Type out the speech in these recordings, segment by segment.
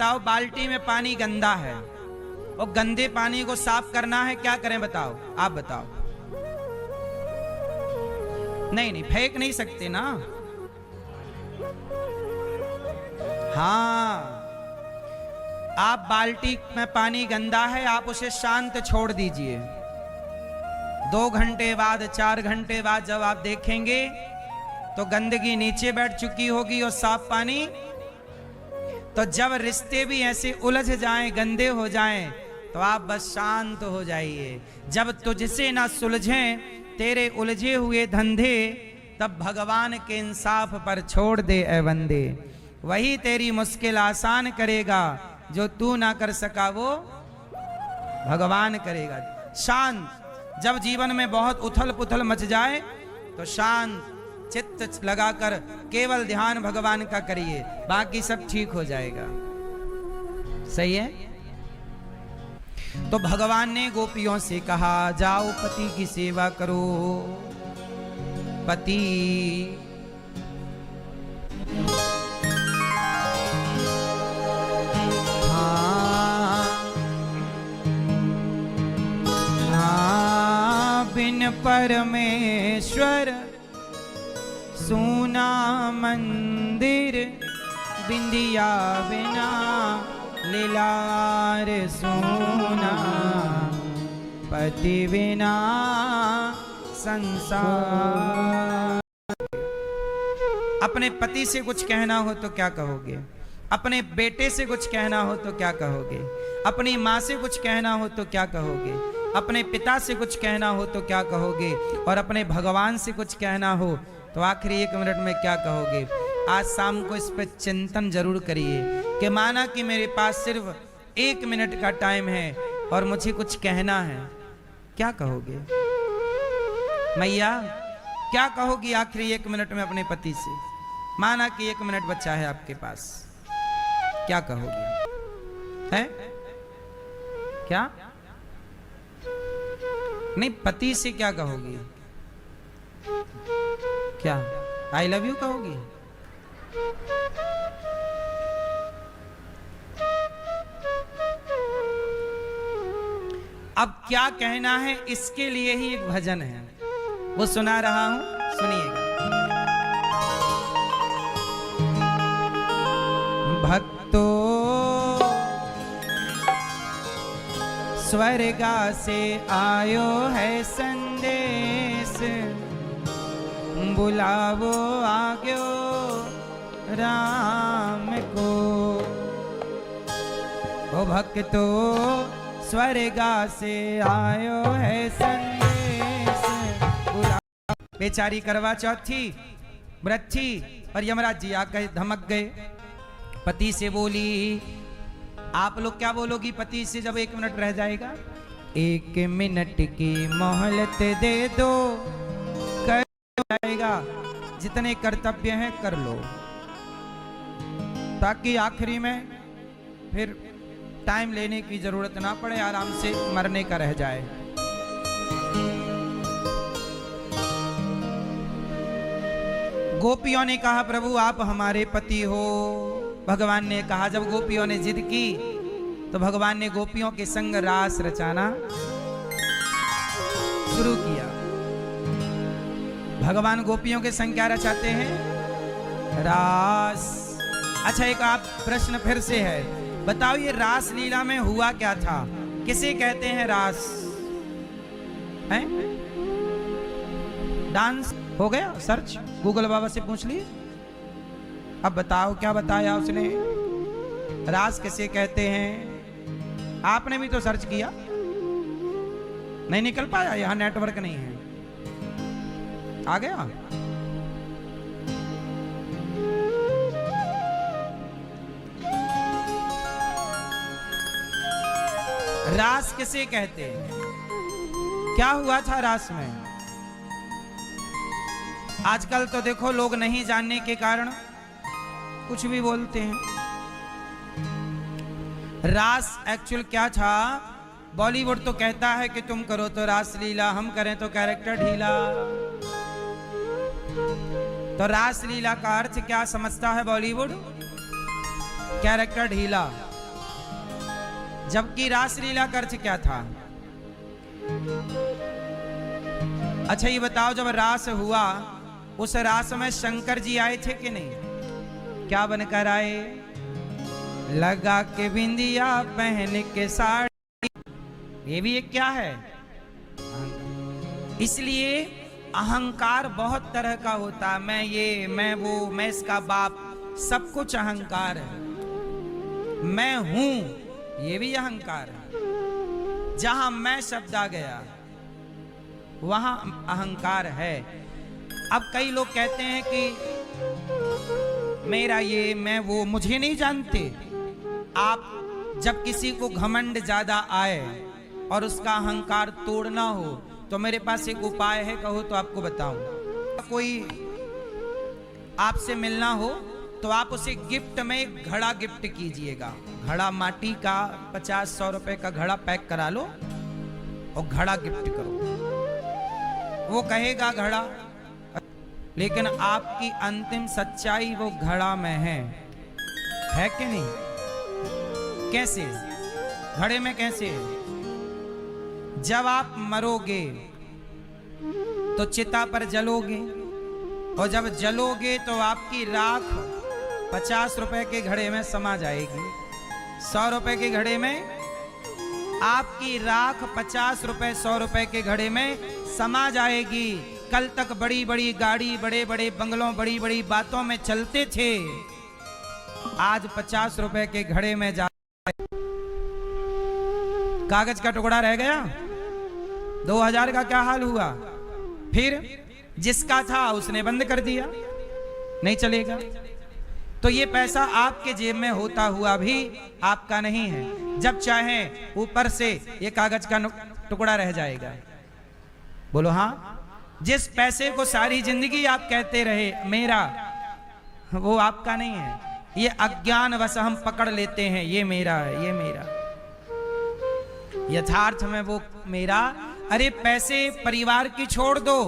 बताओ, बाल्टी में पानी गंदा है और गंदे पानी को साफ करना है, क्या करें बताओ? आप बताओ। नहीं नहीं, फेंक नहीं सकते ना। हाँ, आप बाल्टी में पानी गंदा है, आप उसे शांत छोड़ दीजिए। 2 घंटे बाद, 4 घंटे बाद जब आप देखेंगे तो गंदगी नीचे बैठ चुकी होगी और साफ पानी। तो जब रिश्ते भी ऐसे उलझ जाएं, गंदे हो जाएं, तो आप बस शांत हो जाइए। जब तुझसे ना सुलझें तेरे उलझे हुए धंधे, तब भगवान के इंसाफ पर छोड़ दे ए बंदे। वही तेरी मुश्किल आसान करेगा, जो तू ना कर सका वो भगवान करेगा। शांत, जब जीवन में बहुत उथल पुथल मच जाए तो शांत चित्त लगाकर केवल ध्यान भगवान का करिए, बाकी सब ठीक हो जाएगा। सही है? तो भगवान ने गोपियों से कहा, जाओ पति की सेवा करो। पति बिन परमेश्वर सूना मंदिर, बिंदिया बिना लीलार सूना, पति बिना संसार। अपने पति से कुछ कहना हो तो क्या कहोगे? अपने बेटे से कुछ कहना हो तो क्या कहोगे? अपनी माँ से कुछ कहना हो तो क्या कहोगे? अपने पिता से कुछ कहना हो तो क्या कहोगे? और अपने भगवान से कुछ कहना हो तो आखिरी 1 मिनट में क्या कहोगे? आज शाम को इस पर चिंतन जरूर करिए कि माना कि मेरे पास सिर्फ 1 मिनट का टाइम है और मुझे कुछ कहना है, क्या कहोगे? मैया क्या कहोगी आखिरी 1 मिनट में अपने पति से? माना कि 1 मिनट बचा है आपके पास, क्या कहोगे? है क्या? नहीं, पति से क्या कहोगी? क्या आई लव यू कहोगी? अब क्या कहना है, इसके लिए ही एक भजन है, वो सुना रहा हूं, सुनिएगा। भक्तो स्वर्गा से आयो है संदेश, बुलावो आग्यो राम को। ओ भक्तो स्वर्गा से आयो है संदेश, बुलावो। बेचारी करवा चौथ थी, व्रत थी, और यमराज जी आकर धमक गए। पति से बोली, आप लोग क्या बोलोगी पति से जब 1 मिनट रह जाएगा? 1 मिनट की मोहलत दे दो, कर जाएगा, जितने कर्तव्य हैं कर लो, ताकि आखिरी में फिर टाइम लेने की जरूरत ना पड़े, आराम से मरने का रह जाए। गोपियों ने कहा, प्रभु आप हमारे पति हो। भगवान ने कहा, जब गोपियों ने जिद की तो भगवान ने गोपियों के संग रास रचाना शुरू किया। भगवान गोपियों के संग क्या रचाते हैं? रास। अच्छा, एक आप प्रश्न फिर से है, बताओ ये रास लीला में हुआ क्या था? किसे कहते हैं रास? हैं? डांस हो गया? सर्च गूगल बाबा से पूछ लिए। अब बताओ क्या बताया उसने? रास किसे कहते हैं? आपने भी तो सर्च किया, नहीं निकल पाया, यहां नेटवर्क नहीं है। आ गया? रास किसे कहते हैं? क्या हुआ था रास में? आजकल तो देखो लोग नहीं जानने के कारण कुछ भी बोलते हैं। रास एक्चुअल क्या था? बॉलीवुड तो कहता है कि तुम करो तो रास लीला, हम करें तो कैरेक्टर ढीला। तो रास लीला का अर्थ क्या समझता है बॉलीवुड? कैरेक्टर ढीला। जबकि रासलीला का अर्थ क्या था? अच्छा ये बताओ, जब रास हुआ उस रास में शंकर जी आए थे कि नहीं? क्या बनकर आए? लगा के बिंदिया पहन के साड़ी। ये भी एक क्या है? इसलिए अहंकार बहुत तरह का होता। मैं ये, मैं वो, मैं इसका बाप, सब कुछ अहंकार है। मैं हूं, ये भी अहंकार है। जहां मैं शब्द आ गया वहां अहंकार है। अब कई लोग कहते हैं कि मेरा ये, मैं वो, मुझे नहीं जानते। आप जब किसी को घमंड ज्यादा आए और उसका अहंकार तोड़ना हो तो मेरे पास एक उपाय है, कहो तो आपको बताऊं। कोई आपसे मिलना हो तो आप उसे गिफ्ट में एक घड़ा गिफ्ट कीजिएगा। घड़ा माटी का 50-100 रुपए का घड़ा पैक करा लो और घड़ा गिफ्ट करो। वो कहेगा घड़ा, लेकिन आपकी अंतिम सच्चाई वो घड़ा में है कि नहीं? कैसे? घड़े में कैसे है? जब आप मरोगे तो चिता पर जलोगे, और जब जलोगे तो आपकी राख 50 रुपए के घड़े में समा जाएगी। 100 रुपए के घड़े में आपकी राख 50 रुपए 100 रुपए के घड़े में समा जाएगी। कल तक बड़ी बड़ी गाड़ी, बड़े बड़े बंगलों, बड़ी बड़ी बातों में चलते थे, आज 50 रुपए के घड़े में जा कागज का टुकड़ा रह गया। 2000 का क्या हाल हुआ? फिर जिसका था उसने बंद कर दिया, नहीं चलेगा। तो ये पैसा आपके जेब में होता हुआ भी आपका नहीं है। जब चाहे ऊपर से ये कागज का टुकड़ा रह जाएगा। बोलो हाँ। जिस पैसे को सारी जिंदगी आप कहते रहे मेरा, वो आपका नहीं है। ये अज्ञान वश हम पकड़ लेते हैं, ये मेरा है, ये मेरा। यथार्थ में वो मेरा। अरे पैसे परिवार की छोड़ दो,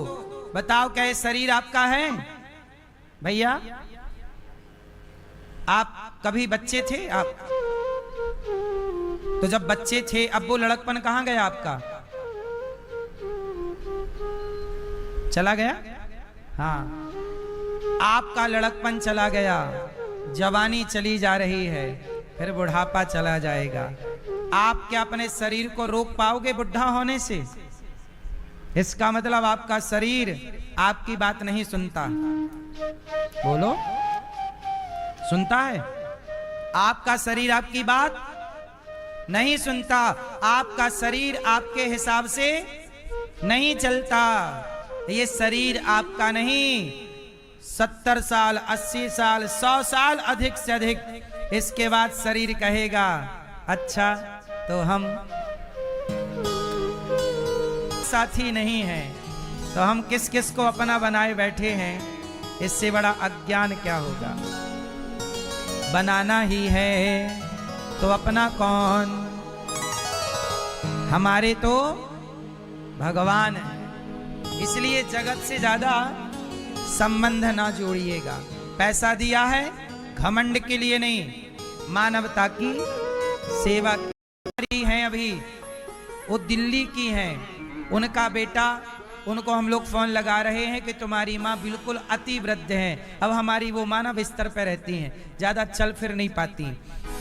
बताओ क्या ये शरीर आपका है? भैया आप कभी बच्चे थे? आप तो जब बच्चे थे, अब वो लड़कपन कहां गया आपका? चला गया? हाँ, आपका लड़कपन चला गया, जवानी चली जा रही है, फिर बुढ़ापा चला जाएगा। आप क्या अपने शरीर को रोक पाओगे बुढ़ा होने से? इसका मतलब आपका शरीर आपकी बात नहीं सुनता। बोलो, सुनता है? आपका शरीर आपकी बात नहीं सुनता। आपका शरीर आपके हिसाब से नहीं चलता। ये शरीर आपका नहीं। 70 साल, 80 साल, 100 साल, अधिक से अधिक, इसके बाद शरीर कहेगा अच्छा तो हम साथी नहीं है, तो हम किस किस को अपना बनाए बैठे हैं। इससे बड़ा अज्ञान क्या होगा? बनाना ही है तो अपना कौन? हमारे तो भगवान है। इसलिए जगत से ज्यादा संबंध ना जोड़िएगा। पैसा दिया है घमंड के लिए नहीं, मानवता की सेवा की है। अभी वो दिल्ली की हैं, उनका बेटा, उनको हम लोग फोन लगा रहे हैं कि तुम्हारी माँ बिल्कुल अति वृद्ध है। अब हमारी वो माँ ना बिस्तर पर रहती हैं, ज्यादा चल फिर नहीं पाती।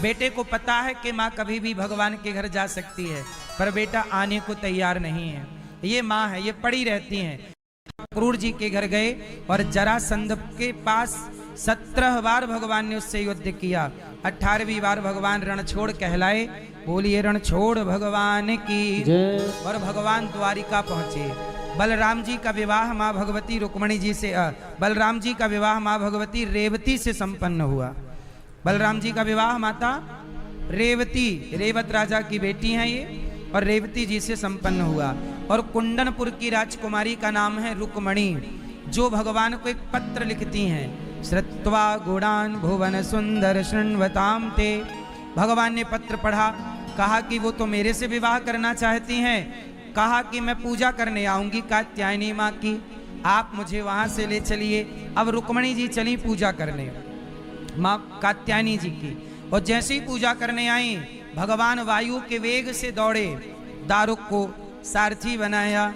बेटे को पता है कि माँ कभी भी भगवान के घर जा सकती है, पर बेटा आने को तैयार नहीं है। ये माँ है, ये पड़ी रहती हैं। क्रूर जी के घर गए और जरासंध के पास 17 बार भगवान ने उससे युद्ध किया। 18वीं बार भगवान रणछोड़ कहलाए। बोलिए रणछोड़ भगवान की जय। और भगवान द्वारिका पहुंचे। बलराम जी का विवाह माँ भगवती रुक्मणी जी से, बलराम जी का विवाह माँ भगवती रेवती से संपन्न हुआ। बलराम जी का विवाह माता रेवती, रेवत राजा की बेटी हैं ये, और रेवती जी से संपन्न हुआ। और कुंडनपुर की राजकुमारी का नाम है रुक्मणी, जो भगवान को एक पत्र लिखती हैं। श्रुत्वा गुणान भुवन सुंदर शृण्वताम ते। भगवान ने पत्र पढ़ा, कहा कि वो तो मेरे से विवाह करना चाहती हैं। कहा कि मैं पूजा करने आऊंगी कात्यायनी माँ की, आप मुझे वहां से ले चलिए। अब रुक्मणी जी चली पूजा करने माँ कात्यायनी जी की, और जैसे ही पूजा करने आई भगवान वायु के वेग से दौड़े, दारुक को सारथी बनाया।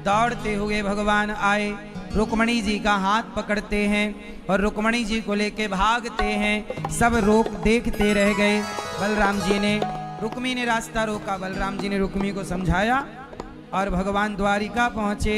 दौड़ते हुए भगवान आए, रुक्मणी जी का हाथ पकड़ते हैं और रुक्मणी जी को लेके भागते हैं। सब रोक देखते रह गए। बलराम जी ने, रुक्मी ने रास्ता रोका, बलराम जी ने रुक्मी को समझाया और भगवान द्वारिका पहुंचे।